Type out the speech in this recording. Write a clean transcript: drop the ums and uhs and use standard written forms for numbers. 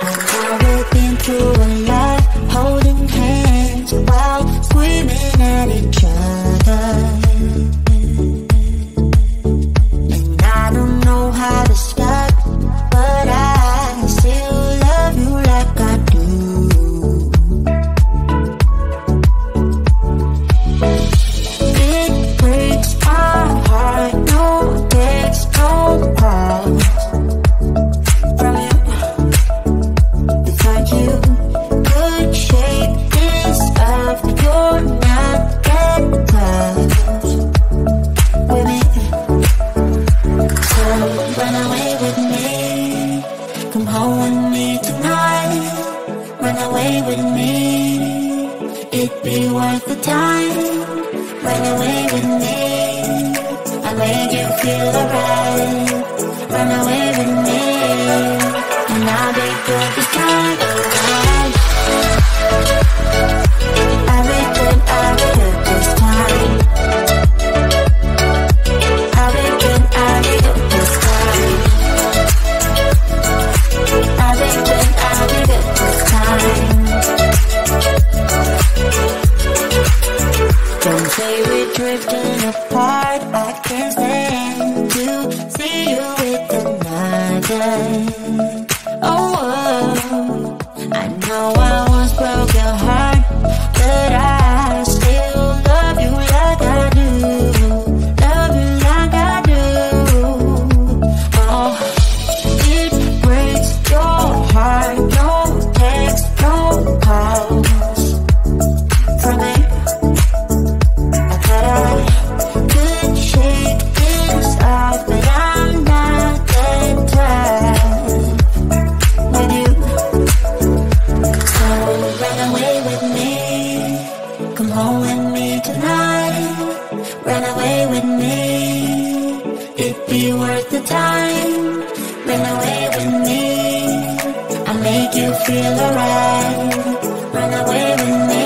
Now we've been through a lot, holding hands while screaming at each other. And I don't know how to stop, but I still love you like I do. It breaks my heart, no text, no call from you. Without you, could shake this off. You're not that close with me. So run away with me, come home with me tonight. Run away with me, it'd be worth the time. Run away with me, I made you feel alright. Run away with me, and I'll be good this time around. I'll be good this time. I'll be good this time. I'll be good this time. Don't say we're drifting apart, I can't stand to see you with another. Oh, I know I once broke your heart, but I still love you like I do. Love you like I do. Oh, it breaks your heart, no text, no calls from me. I thought I could shake this off, but I'm not that tired with you. So run away with me, come home with me tonight. Run away with me, it'd be worth the time. Run away with me, I'll make you feel alright. Run away with me.